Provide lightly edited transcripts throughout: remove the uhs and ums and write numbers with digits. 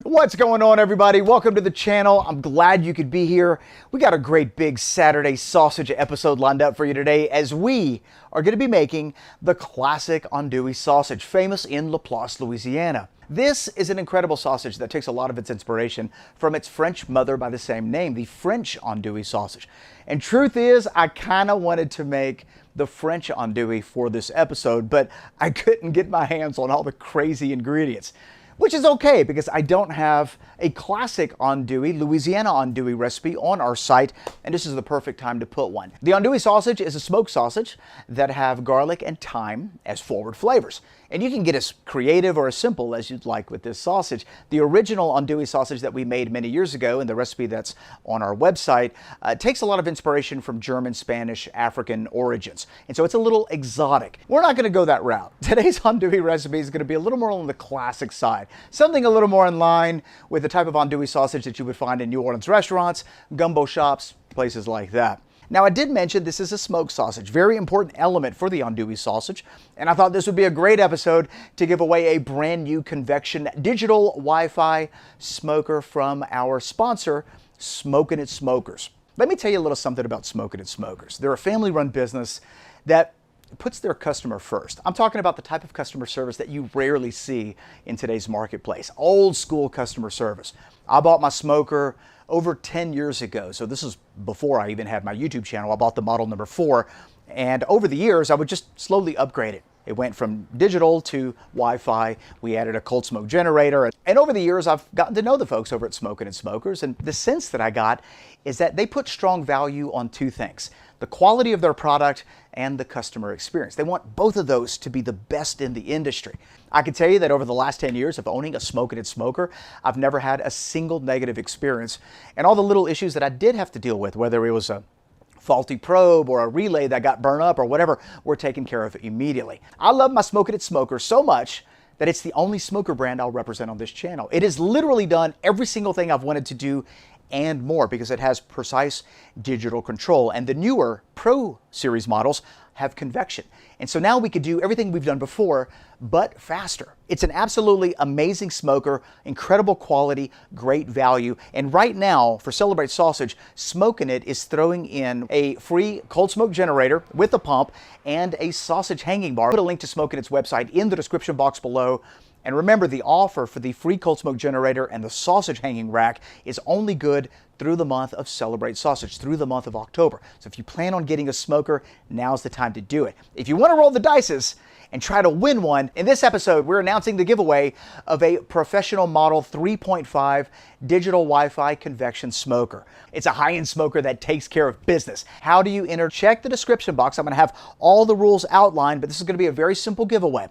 What's going on, everybody? Welcome to the channel. I'm glad you could be here. We got a great big Saturday sausage episode lined up for you today as we are going to be making the classic andouille sausage, famous in Laplace, Louisiana. This is an incredible sausage that takes a lot of its inspiration from its French mother by the same name, the French andouille sausage. And truth is, I kind of wanted to make the French andouille for this episode, but I couldn't get my hands on all the crazy ingredients. Which is okay because I don't have a classic andouille, Louisiana andouille recipe on our site, and this is the perfect time to put one. The andouille sausage is a smoked sausage that have garlic and thyme as forward flavors. And you can get as creative or as simple as you'd like with this sausage. The original andouille sausage that we made many years ago, and the recipe that's on our website, takes a lot of inspiration from German, Spanish, African origins. And so it's a little exotic. We're not going to go that route. Today's andouille recipe is going to be a little more on the classic side. Something a little more in line with the type of andouille sausage that you would find in New Orleans restaurants, gumbo shops, places like that. Now, I did mention this is a smoked sausage, very important element for the andouille sausage, and I thought this would be a great episode to give away a brand new convection digital Wi-Fi smoker from our sponsor, Smokin-IT Smokers. Let me tell you a little something about Smokin-IT Smokers. They're a family-run business that puts their customer first. I'm talking about the type of customer service that you rarely see in today's marketplace. Old school customer service. I bought my smoker over 10 years ago. So this is before I even had my YouTube channel. I bought the model number 4. And over the years, I would just slowly upgrade it. It went from digital to Wi-Fi. We added a cold smoke generator. And over the years, I've gotten to know the folks over at Smokin-IT Smokers. And the sense that I got is that they put strong value on two things: the quality of their product and the customer experience. They want both of those to be the best in the industry. I can tell you that over the last 10 years of owning a Smokin-IT Smoker, I've never had a single negative experience. And all the little issues that I did have to deal with, whether it was a faulty probe or a relay that got burned up or whatever, were taken care of immediately. I love my Smokin-IT Smoker so much that it's the only smoker brand I'll represent on this channel. It has literally done every single thing I've wanted to do and more because it has precise digital control. And the newer Pro Series models have convection. And so now we could do everything we've done before, but faster. It's an absolutely amazing smoker, incredible quality, great value. And right now, for Celebrate Sausage, Smokin-IT is throwing in a free cold smoke generator with a pump and a sausage hanging bar. I'll put a link to Smokin-IT's website in the description box below. And remember, the offer for the free cold smoke generator and the sausage hanging rack is only good through the month of Celebrate Sausage, through the month of October. So if you plan on getting a smoker, now's the time to do it. If you want to roll the dices and try to win one, in this episode, we're announcing the giveaway of a professional model 3.5 digital Wi-Fi convection smoker. It's a high-end smoker that takes care of business. How do you enter? Check the description box. I'm going to have all the rules outlined, but this is going to be a very simple giveaway.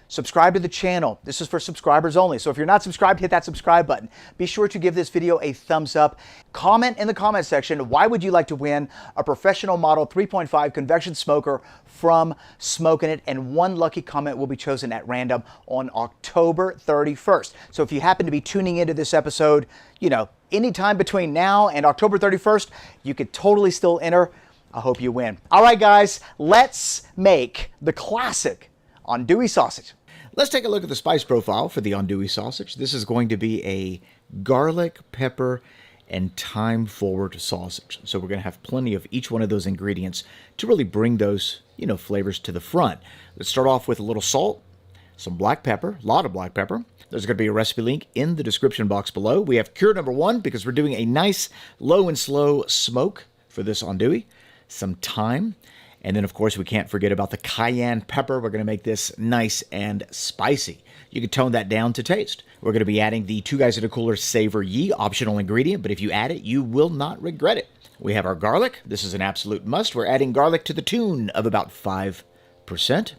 Subscribe to the channel. This is for subscribers only. So if you're not subscribed, hit that subscribe button. Be sure to give this video a thumbs up. Comment in the comment section, why would you like to win a professional model 3.5 convection smoker from Smokin-IT? And one lucky comment will be chosen at random on October 31st. So if you happen to be tuning into this episode, anytime between now and October 31st, you could totally still enter. I hope you win. All right, guys, let's make the classic andouille sausage. Let's take a look at the spice profile for the andouille sausage. This is going to be a garlic, pepper, and thyme forward sausage. So we're going to have plenty of each one of those ingredients to really bring those, flavors to the front. Let's start off with a little salt, some black pepper, a lot of black pepper. There's going to be a recipe link in the description box below. We have cure number 1 because we're doing a nice low and slow smoke for this andouille. Some thyme. And then, of course, we can't forget about the cayenne pepper. We're going to make this nice and spicy. You can tone that down to taste. We're going to be adding the 2 Guys in a Cooler Savor Ye optional ingredient, but if you add it, you will not regret it. We have our garlic. This is an absolute must. We're adding garlic to the tune of about 5%.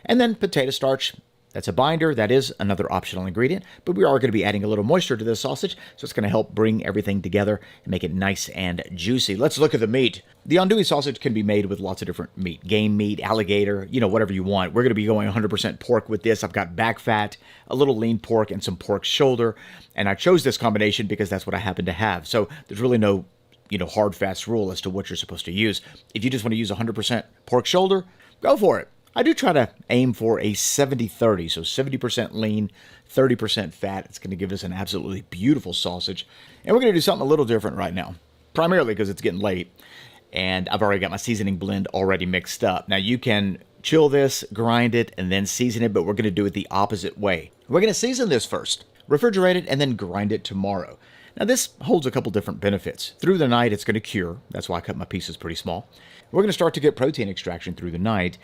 And then potato starch. That's a binder. That is another optional ingredient, but we are going to be adding a little moisture to this sausage, so it's going to help bring everything together and make it nice and juicy. Let's look at the meat. The andouille sausage can be made with lots of different meat, game meat, alligator, whatever you want. We're going to be going 100% pork with this. I've got back fat, a little lean pork, and some pork shoulder, and I chose this combination because that's what I happen to have. So there's really no, hard, fast rule as to what you're supposed to use. If you just want to use 100% pork shoulder, go for it. I do try to aim for a 70-30, so 70% lean, 30% fat. It's going to give us an absolutely beautiful sausage. And we're going to do something a little different right now, primarily because it's getting late, and I've already got my seasoning blend already mixed up. Now, you can chill this, grind it, and then season it, but we're going to do it the opposite way. We're going to season this first, refrigerate it, and then grind it tomorrow. Now, this holds a couple different benefits. Through the night, it's going to cure. That's why I cut my pieces pretty small. We're going to start to get protein extraction through the night,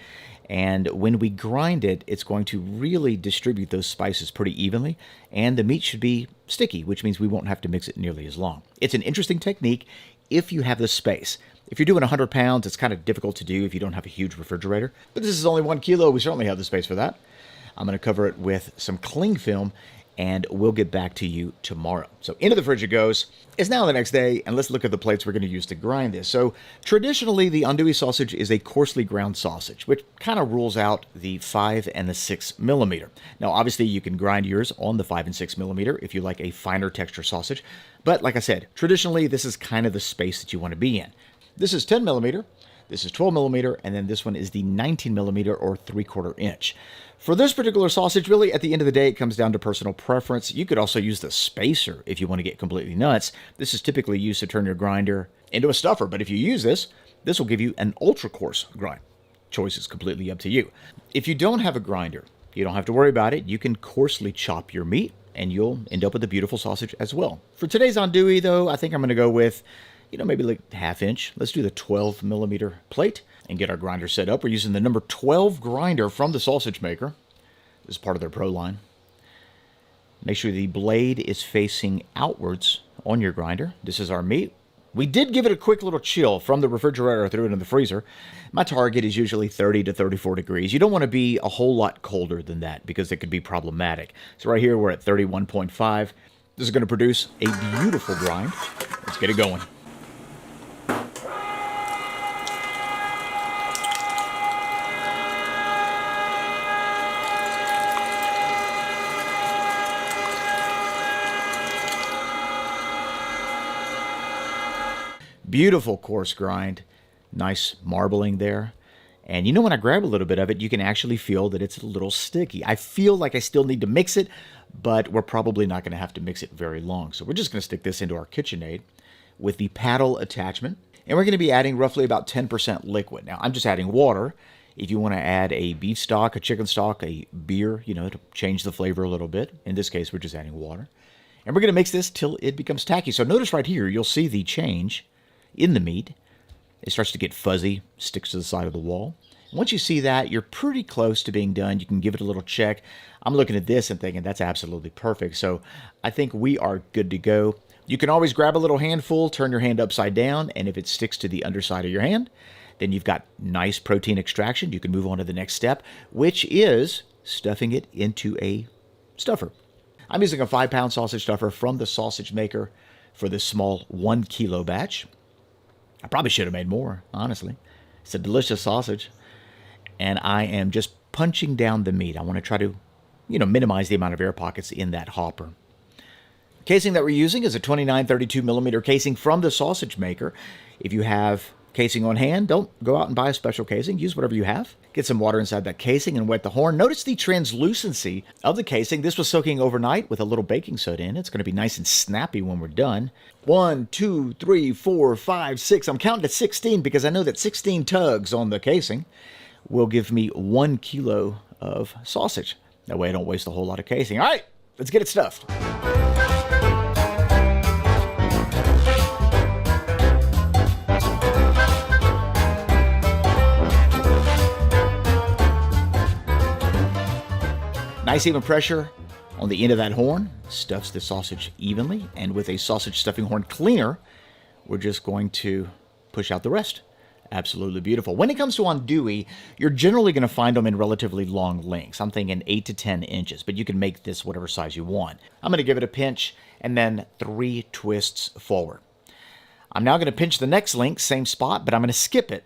and when we grind it, it's going to really distribute those spices pretty evenly, and the meat should be sticky, which means we won't have to mix it nearly as long. It's an interesting technique if you have the space. If you're doing 100 pounds, it's kind of difficult to do if you don't have a huge refrigerator, but this is only 1 kilo. We certainly have the space for that. I'm going to cover it with some cling film, and we'll get back to you tomorrow. So into the fridge it goes. It's now the next day, and let's look at the plates we're going to use to grind this. So traditionally, the andouille sausage is a coarsely ground sausage, which kind of rules out the 5 and the 6 millimeter. Now, obviously, you can grind yours on the 5 and 6 millimeter if you like a finer texture sausage. But like I said, traditionally, this is kind of the space that you want to be in. This is 10 millimeter. This is 12 millimeter, and then this one is the 19 millimeter or 3/4 inch. For this particular sausage, really, at the end of the day, it comes down to personal preference. You could also use the spacer if you want to get completely nuts. This is typically used to turn your grinder into a stuffer, but if you use this, this will give you an ultra-coarse grind. Choice is completely up to you. If you don't have a grinder, you don't have to worry about it. You can coarsely chop your meat, and you'll end up with a beautiful sausage as well. For today's andouille, though, I think I'm going to go with, maybe like 1/2 inch. Let's do the 12 millimeter plate and get our grinder set up. We're using the number 12 grinder from the sausage maker. This is part of their Pro line. Make sure the blade is facing outwards on your grinder. This is our meat. We did give it a quick little chill from the refrigerator through it in the freezer. My target is usually 30 to 34 degrees. You don't want to be a whole lot colder than that because it could be problematic. So right here we're at 31.5. This is going to produce a beautiful grind. Let's get it going. Beautiful coarse grind, nice marbling there. And when I grab a little bit of it, you can actually feel that it's a little sticky. I feel like I still need to mix it, but we're probably not going to have to mix it very long. So we're just going to stick this into our KitchenAid with the paddle attachment. And we're going to be adding roughly about 10% liquid. Now, I'm just adding water. If you want to add a beef stock, a chicken stock, a beer, to change the flavor a little bit. In this case, we're just adding water. And we're going to mix this till it becomes tacky. So notice right here, you'll see the change in the meat. It starts to get fuzzy, sticks to the side of the wall. Once you see that, you're pretty close to being done. You can give it a little check. I'm looking at this and thinking that's absolutely perfect. So I think we are good to go. You can always grab a little handful, turn your hand upside down, and if it sticks to the underside of your hand, then you've got nice protein extraction. You can move on to the next step, which is stuffing it into a stuffer. I'm using a 5-pound sausage stuffer from the sausage maker for this small 1 kilo batch. I probably should have made more, honestly. It's a delicious sausage. And I am just punching down the meat. I want to try to, minimize the amount of air pockets in that hopper. The casing that we're using is a 29-32 millimeter casing from the sausage maker. If you have casing on hand, don't go out and buy a special casing. Use whatever you have. Get some water inside that casing and wet the horn. Notice the translucency of the casing. This was soaking overnight with a little baking soda in it. It's going to be nice and snappy when we're done. 1, 2, 3, 4, 5, 6. I'm counting to 16 because I know that 16 tugs on the casing will give me 1 kilo of sausage. That way I don't waste a whole lot of casing. All right, let's get it stuffed. Nice even pressure on the end of that horn. Stuffs the sausage evenly. And with a sausage stuffing horn cleaner, we're just going to push out the rest. Absolutely beautiful. When it comes to andouille, you're generally going to find them in relatively long lengths. I'm thinking 8 to 10 inches, but you can make this whatever size you want. I'm going to give it a pinch and then 3 twists forward. I'm now going to pinch the next link, same spot, but I'm going to skip it.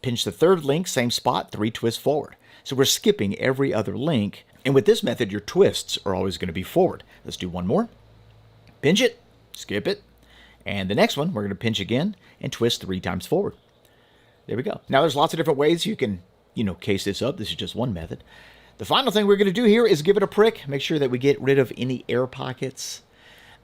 Pinch the third link, same spot, 3 twists forward. So we're skipping every other link. And with this method, your twists are always going to be forward. Let's do one more. Pinch it, skip it. And the next one, we're going to pinch again and twist 3 times forward. There we go. Now, there's lots of different ways you can, case this up. This is just one method. The final thing we're going to do here is give it a prick. Make sure that we get rid of any air pockets.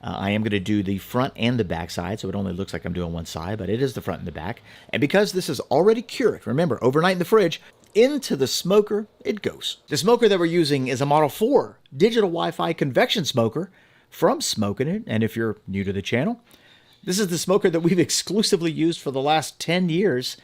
I am going to do the front and the back side, so it only looks like I'm doing one side, but it is the front and the back. And because this is already cured, remember, overnight in the fridge, into the smoker it goes. The smoker that we're using is a Model 4 digital Wi-Fi convection smoker from Smokin-IT. And if you're new to the channel, this is the smoker that we've exclusively used for the last 10 years.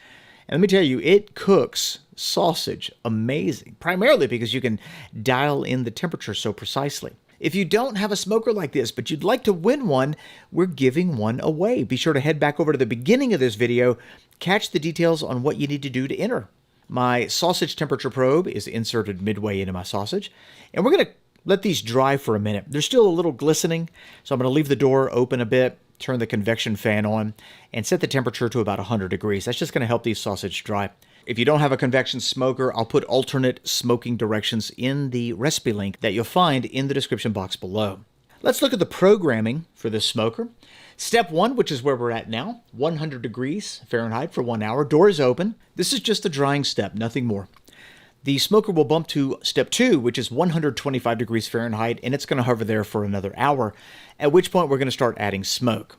And let me tell you, it cooks sausage amazing, primarily because you can dial in the temperature so precisely. If you don't have a smoker like this, but you'd like to win one, we're giving one away. Be sure to head back over to the beginning of this video, catch the details on what you need to do to enter. My sausage temperature probe is inserted midway into my sausage, and we're going to let these dry for a minute. They're still a little glistening, so I'm going to leave the door open a bit, turn the convection fan on, and set the temperature to about 100 degrees. That's just going to help these sausage dry. If you don't have a convection smoker, I'll put alternate smoking directions in the recipe link that you'll find in the description box below. Let's look at the programming for this smoker. Step 1, which is where we're at now, 100 degrees Fahrenheit for 1 hour. Door is open. This is just the drying step, nothing more. The smoker will bump to step 2, which is 125 degrees Fahrenheit, and it's going to hover there for another hour, at which point we're going to start adding smoke.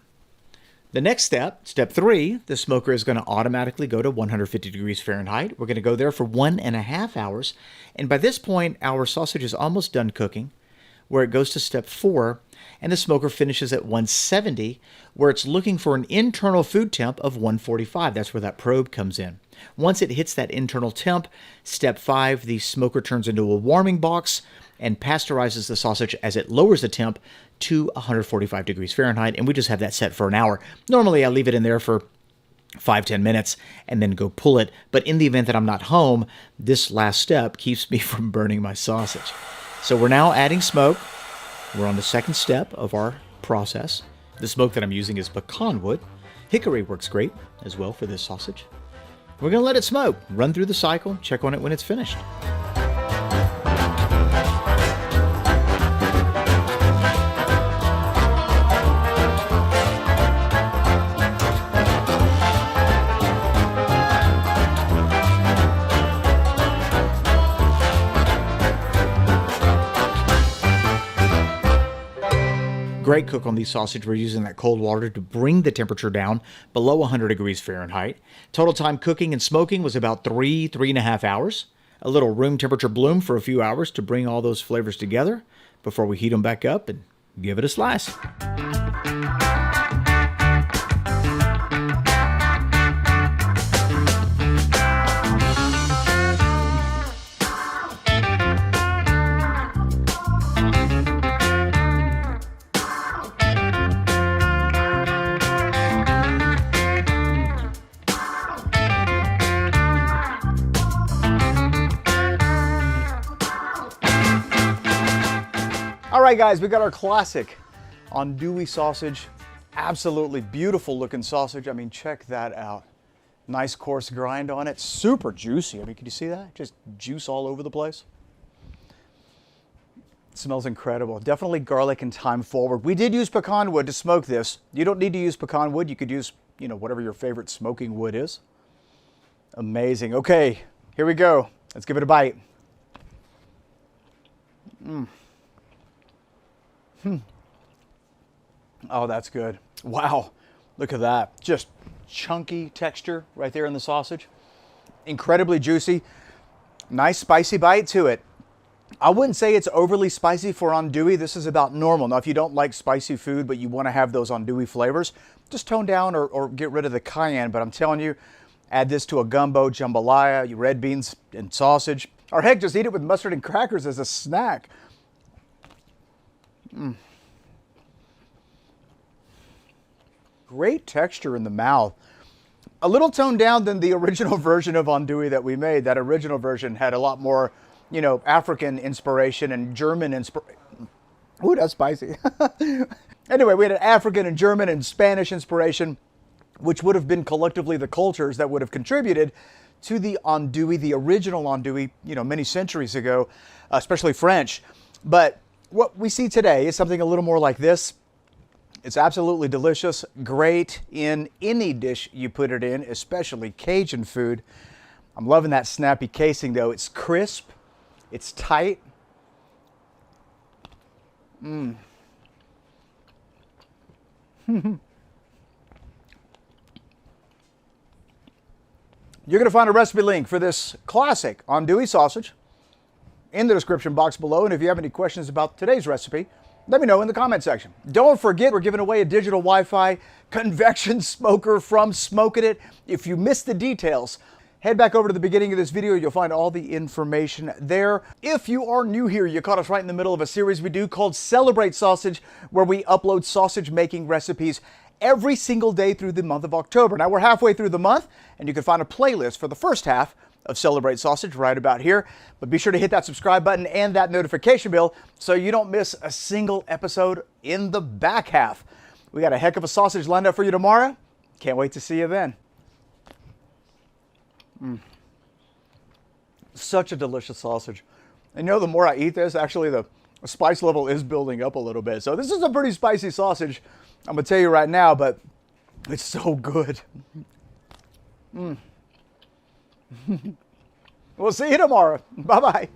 The next step, step 3, the smoker is going to automatically go to 150 degrees Fahrenheit. We're going to go there for 1.5 hours. And by this point, our sausage is almost done cooking, where it goes to step 4, and the smoker finishes at 170, where it's looking for an internal food temp of 145. That's where that probe comes in. Once it hits that internal temp, step 5, the smoker turns into a warming box and pasteurizes the sausage as it lowers the temp to 145 degrees Fahrenheit, and we just have that set for an hour. Normally, I leave it in there for 5-10 minutes and then go pull it, but in the event that I'm not home, this last step keeps me from burning my sausage. So we're now adding smoke. We're on the second step of our process. The smoke that I'm using is pecan wood. Hickory works great as well for this sausage. We're going to let it smoke, run through the cycle, check on it when it's finished. Great cook on these sausage. We're using that cold water to bring the temperature down below 100 degrees Fahrenheit. Total time cooking and smoking was about 3.5 hours. A little room temperature bloom for a few hours to bring all those flavors together before we heat them back up and give it a slice. All right, guys, we got our classic andouille sausage. Absolutely beautiful looking sausage. I mean, check that out. Nice coarse grind on it. Super juicy. I mean, can you see that? Just juice all over the place. It smells incredible. Definitely garlic and thyme forward. We did use pecan wood to smoke this. You don't need to use pecan wood. You could use, whatever your favorite smoking wood is. Amazing. Okay, here we go. Let's give it a bite. Oh, that's good. Wow, look at that. Just chunky texture right there in the sausage. Incredibly juicy. Nice spicy bite to it. I wouldn't say it's overly spicy for andouille. This is about normal. Now, if you don't like spicy food, but you want to have those andouille flavors, just tone down or get rid of the cayenne. But I'm telling you, add this to a gumbo, jambalaya, your red beans and sausage. Or heck, just eat it with mustard and crackers as a snack. Great texture in the mouth. A little toned down than the original version of andouille that we made. That original version had a lot more, African inspiration and German inspiration. Ooh, that's spicy. Anyway, we had an African and German and Spanish inspiration, which would have been collectively the cultures that would have contributed to the andouille, the original andouille, many centuries ago, especially French. But what we see today is something a little more like this. It's absolutely delicious, great in any dish you put it in, especially Cajun food. I'm loving that snappy casing though. It's crisp, it's tight. You're going to find a recipe link for this classic andouille sausage in the description box below. And if you have any questions about today's recipe, let me know in the comment section. Don't forget, we're giving away a digital Wi-Fi convection smoker from Smokin-IT. If you missed the details, head back over to the beginning of this video. You'll find all the information there. If you are new here, you caught us right in the middle of a series we do called Celebrate Sausage, where we upload sausage making recipes every single day through the month of October. Now we're halfway through the month, and you can find a playlist for the first half of Celebrate Sausage right about here. But be sure to hit that subscribe button and that notification bell so you don't miss a single episode in the back half. We got a heck of a sausage lined up for you tomorrow. Can't wait to see you then. Such a delicious sausage. And you know, the more I eat this, actually the spice level is building up a little bit. So this is a pretty spicy sausage, I'm gonna tell you right now, but it's so good. We'll see you tomorrow. Bye-bye.